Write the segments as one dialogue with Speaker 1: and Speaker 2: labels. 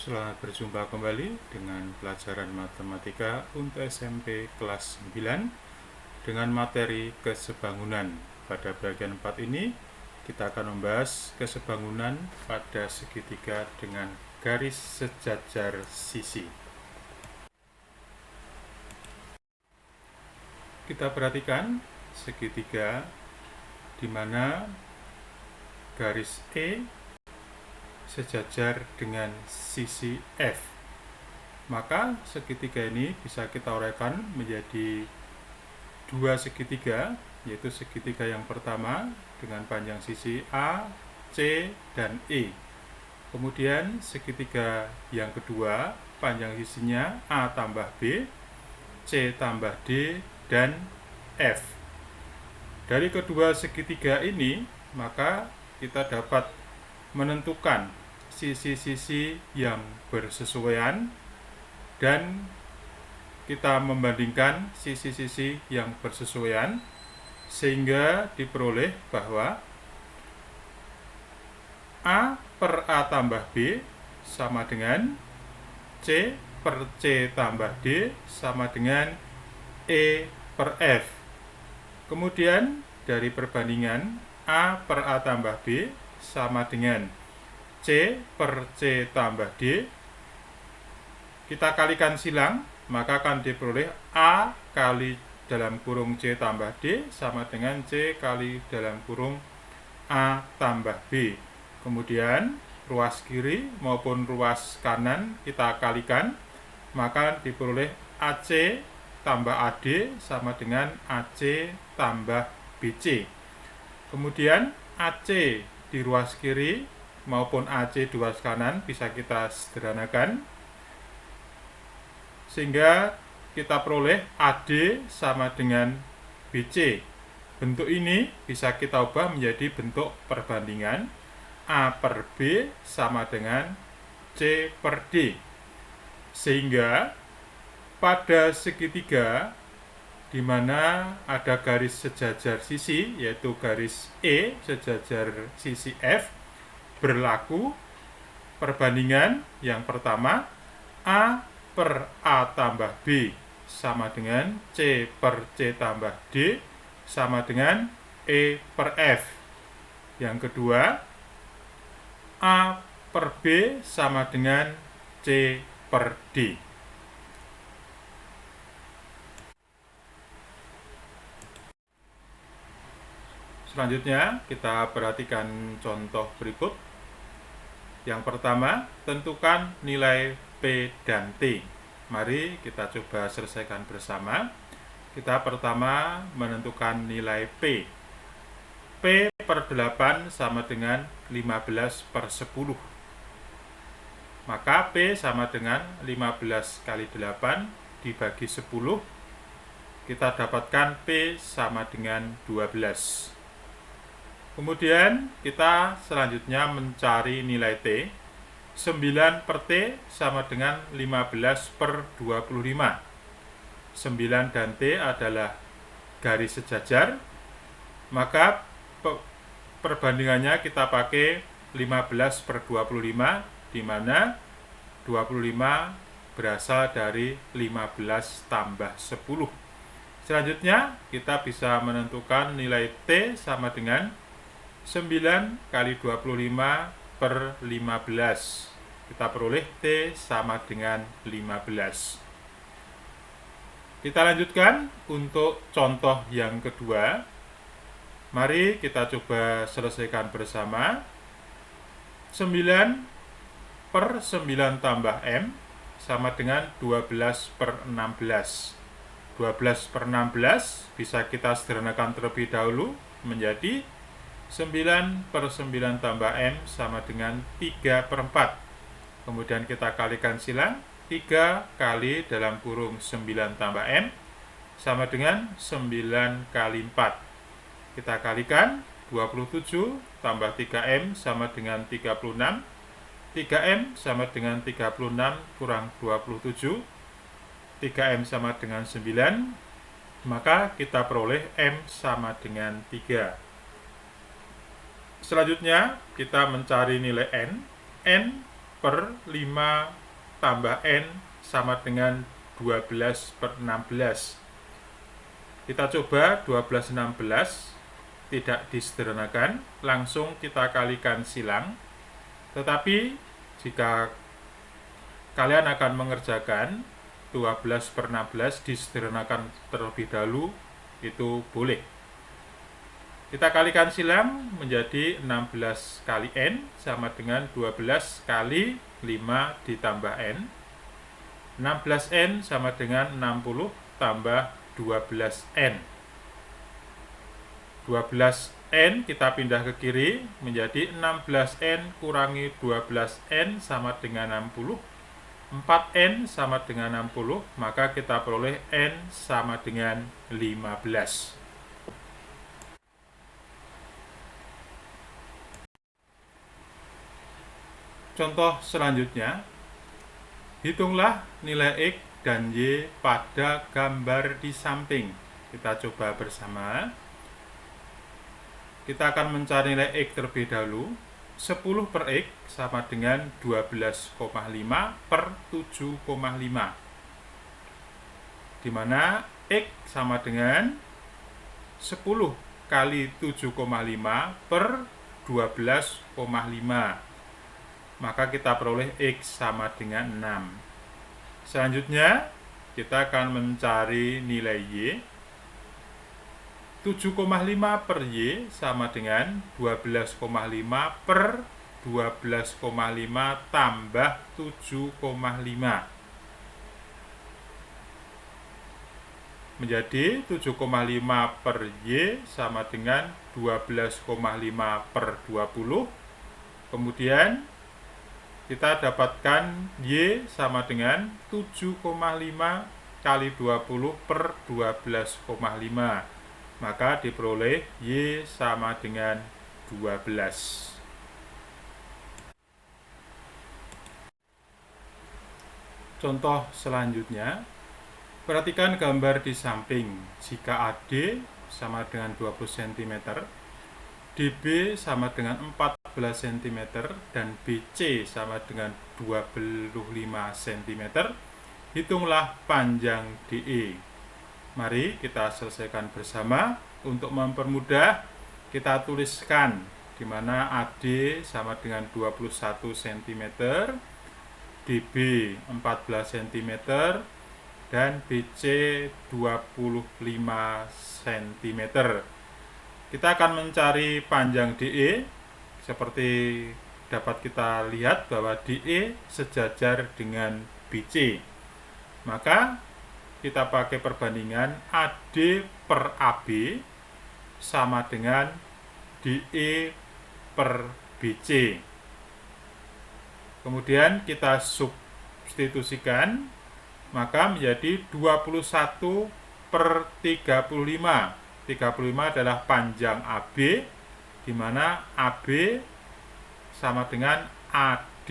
Speaker 1: Selamat berjumpa kembali dengan pelajaran matematika untuk SMP kelas 9 dengan materi kesebangunan. Pada bagian 4 ini kita akan membahas kesebangunan pada segitiga dengan garis sejajar sisi. Kita perhatikan segitiga di mana garis E sejajar dengan sisi F. Maka segitiga ini bisa kita uraikan menjadi dua segitiga, yaitu segitiga yang pertama dengan panjang sisi A, C, dan E. Kemudian segitiga yang kedua panjang sisinya A tambah B, C tambah D, dan F. Dari kedua segitiga ini, maka kita dapat menentukan sisi-sisi yang bersesuaian dan kita membandingkan sisi-sisi yang bersesuaian sehingga diperoleh bahwa A per A tambah B sama dengan C per C tambah D sama dengan E per F. Kemudian dari perbandingan A per A tambah B sama dengan C per C tambah D, kita kalikan silang, maka akan diperoleh A kali dalam kurung C tambah D sama dengan C kali dalam kurung A tambah B. Kemudian ruas kiri maupun ruas kanan kita kalikan, maka diperoleh AC tambah AD sama dengan AC tambah BC. Kemudian AC di ruas kiri maupun AC di ruas kanan bisa kita sederhanakan sehingga kita peroleh AD sama dengan BC. Bentuk ini bisa kita ubah menjadi bentuk perbandingan A per B sama dengan C per D, sehingga pada segitiga di mana ada garis sejajar sisi, yaitu garis E sejajar sisi F, berlaku perbandingan yang pertama A per A tambah B sama dengan C per C tambah D sama dengan E per F. Yang kedua, A per B sama dengan C per D. Selanjutnya kita perhatikan contoh berikut. Yang pertama, tentukan nilai P dan T. Mari kita coba selesaikan bersama. Kita pertama menentukan nilai P. P per 8 sama dengan 15 per 10. Maka P sama dengan 15 kali 8 dibagi 10. Kita dapatkan P sama dengan 12. Kemudian kita selanjutnya mencari nilai T. 9 per T sama dengan 15 per 25. 9 dan T adalah garis sejajar, maka perbandingannya kita pakai 15 per 25, di mana 25 berasal dari 15 tambah 10. Selanjutnya kita bisa menentukan nilai T sama dengan 9 kali 25 per 15. Kita peroleh T sama dengan 15. Kita lanjutkan untuk contoh yang kedua. Mari kita coba selesaikan bersama. 9 per 9 tambah M sama dengan 12 per 16. 12 per 16 bisa kita sederhanakan terlebih dahulu menjadi 9 per 9 tambah M sama dengan 3 per 4. Kemudian kita kalikan silang, 3 kali dalam kurung 9 tambah M sama dengan 9 kali 4. Kita kalikan, 27 tambah 3M sama dengan 36. 3M sama dengan 36 kurang 27. 3M sama dengan 9. Maka kita peroleh M sama dengan 3. Selanjutnya kita mencari nilai N. N per 5 tambah N sama dengan 12 per 16. Kita coba 12 16 tidak disederhanakan, langsung kita kalikan silang. Tetapi jika kalian akan mengerjakan 12 per 16 disederhanakan terlebih dahulu, itu boleh. Kita kalikan silang menjadi 16 kali N sama dengan 12 kali 5 ditambah N. 16N sama dengan 60 tambah 12N. 12N kita pindah ke kiri menjadi 16N kurangi 12N sama dengan 60. 4N sama dengan 60, maka kita peroleh N sama dengan 15. Contoh selanjutnya, hitunglah nilai X dan Y pada gambar di samping. Kita coba bersama. Kita akan mencari nilai X terlebih dahulu. 10 per X sama dengan 12,5 per 7,5, di mana X sama dengan 10 kali 7,5 per 12,5, maka kita peroleh X sama dengan 6. Selanjutnya kita akan mencari nilai Y. 7,5 per Y sama dengan 12,5 per 12,5 tambah 7,5. Menjadi 7,5 per Y sama dengan 12,5 per 20. Kemudian kita dapatkan Y sama dengan 7,5 kali 20 per 12,5. Maka diperoleh Y sama dengan 12. Contoh selanjutnya, perhatikan gambar di samping. Jika AD sama dengan 20 cm, DB sama dengan 14 cm, dan BC sama dengan 25 cm, hitunglah panjang DE. Mari kita selesaikan bersama. Untuk mempermudah, kita tuliskan di mana AD sama dengan 21 cm, DB 14 cm, dan BC 25 cm. Kita akan mencari panjang DE. Seperti dapat kita lihat bahwa DE sejajar dengan BC. Maka kita pakai perbandingan AD per AB sama dengan DE per BC. Kemudian kita substitusikan, maka menjadi 21 per 35. 35 adalah panjang AB, di mana AB sama dengan AD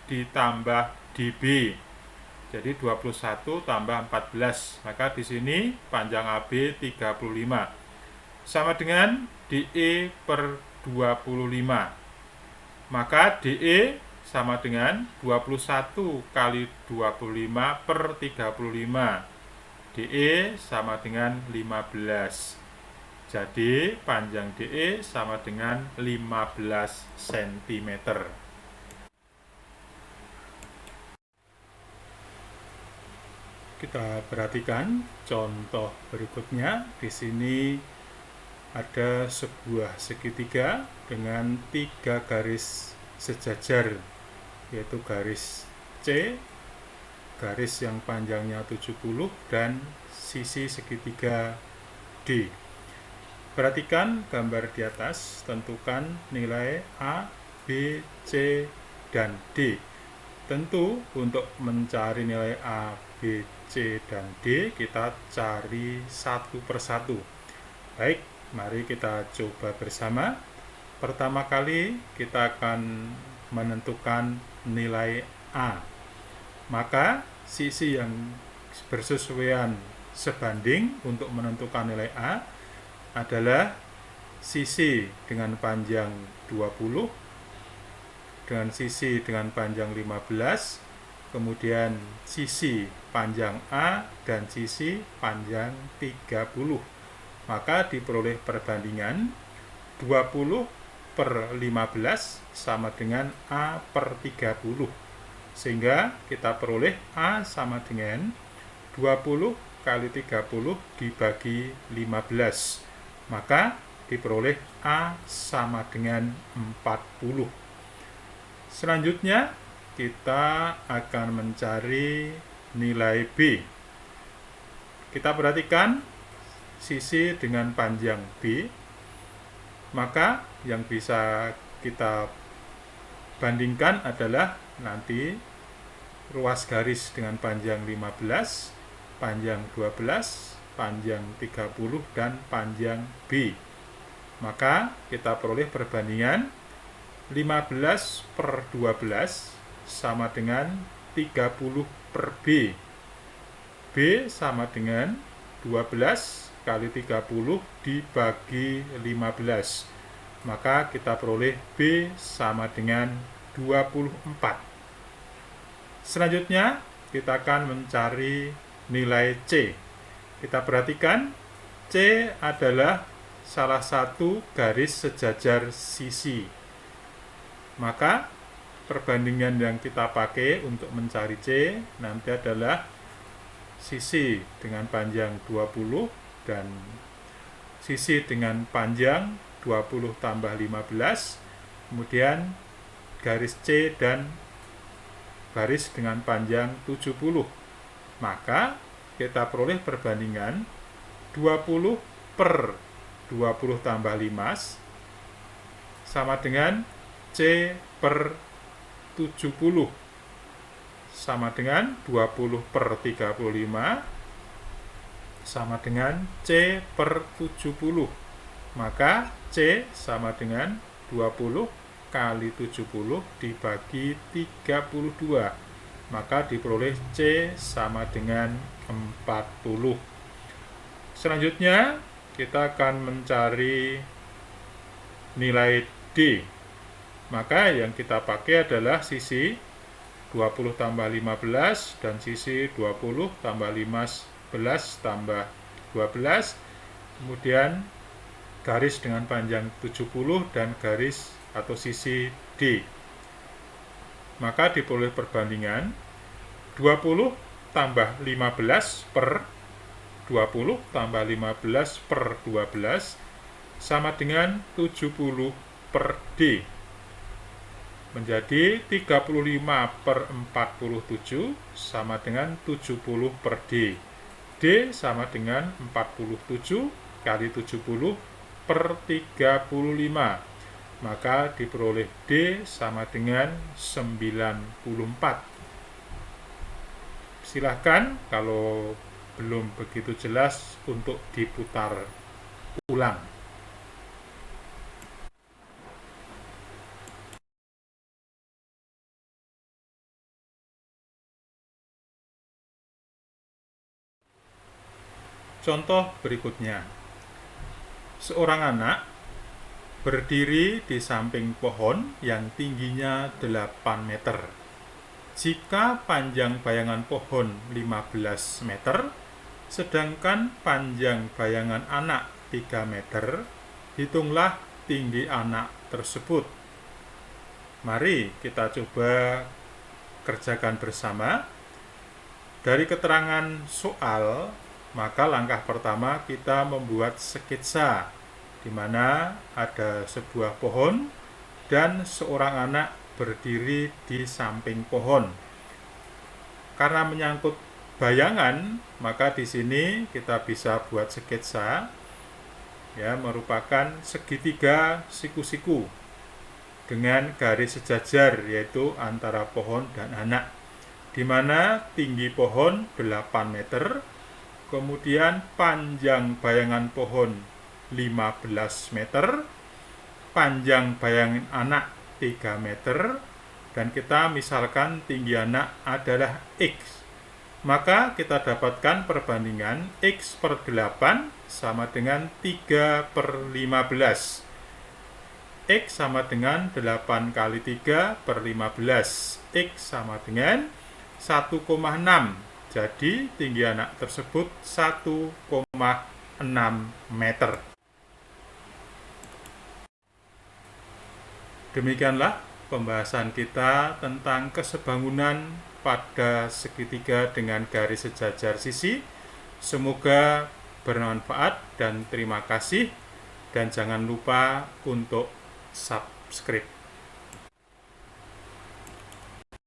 Speaker 1: ditambah DB. Jadi 21 tambah 14, maka di sini panjang AB 35 sama dengan DE per 25. Maka DE sama dengan 21 kali 25 per 35. DE sama dengan 15. Jadi panjang DE sama dengan 15 cm. Kita perhatikan contoh berikutnya. Di sini ada sebuah segitiga dengan 3 garis sejajar, yaitu garis C, garis yang panjangnya 70, dan sisi segitiga D. Perhatikan gambar di atas, tentukan nilai A, B, C, dan D. Tentu untuk mencari nilai A, B, C, dan D, kita cari satu persatu. Baik, mari kita coba bersama. Pertama kali kita akan menentukan nilai A. Maka sisi yang bersesuaian sebanding untuk menentukan nilai A adalah sisi dengan panjang 20 dengan sisi dengan panjang 15, kemudian sisi panjang A dan sisi panjang 30. Maka diperoleh perbandingan 20 per 15 sama dengan A per 30. Sehingga kita peroleh A sama dengan 20 kali 30 dibagi 15. Maka diperoleh A sama dengan 40. Selanjutnya kita akan mencari nilai B. Kita perhatikan sisi dengan panjang B, maka yang bisa kita bandingkan adalah nanti ruas garis dengan panjang 15, panjang 12, panjang 30, dan panjang B. Maka kita peroleh perbandingan 15 per 12 sama dengan 30 per B. B sama dengan 12 kali 30 dibagi 15. Maka kita peroleh B sama dengan 24. Selanjutnya kita akan mencari nilai C. Kita perhatikan C adalah salah satu garis sejajar sisi. Maka perbandingan yang kita pakai untuk mencari C nanti adalah sisi dengan panjang 20 dan sisi dengan panjang 20 tambah 15, kemudian garis C dan garis dengan panjang 70. Maka kita peroleh perbandingan 20 per 20 tambah 5 sama dengan C per 70 sama dengan 20 per 35 sama dengan C per 70. Maka C sama dengan 20 kali 70 dibagi 32. Maka diperoleh C sama dengan 40. Selanjutnya kita akan mencari nilai D. Maka yang kita pakai adalah sisi 20 tambah 15 dan sisi 20 tambah 15 tambah 12, kemudian garis dengan panjang 70 dan garis atau sisi D. Maka diperoleh perbandingan 20 tambah 15 per 20 tambah 15 per 12 sama dengan 70 per D. Menjadi 35 per 47 sama dengan 70 per D. D sama dengan 47 kali 70 per 35. Maka diperoleh D sama dengan 94. Silahkan kalau belum begitu jelas untuk diputar ulang. Contoh berikutnya. Seorang anak berdiri di samping pohon yang tingginya 8 meter. Jika panjang bayangan pohon 15 meter, sedangkan panjang bayangan anak 3 meter, hitunglah tinggi anak tersebut. Mari kita coba kerjakan bersama. Dari keterangan soal, maka langkah pertama kita membuat sketsa di mana ada sebuah pohon dan seorang anak berdiri di samping pohon. Karena menyangkut bayangan, maka di sini kita bisa buat sketsa ya, merupakan segitiga siku-siku dengan garis sejajar yaitu antara pohon dan anak, di mana tinggi pohon 8 meter, kemudian panjang bayangan pohon 15 meter, panjang bayangan anak 3 meter, dan kita misalkan tinggi anak adalah X. Maka kita dapatkan perbandingan X per 8 sama dengan 3 per 15. X sama dengan 8 kali 3 per 15. X sama dengan 1,6. Jadi tinggi anak tersebut 1,6 meter. Demikianlah pembahasan kita tentang kesebangunan pada segitiga dengan garis sejajar sisi. Semoga bermanfaat dan terima kasih. Dan jangan lupa untuk subscribe.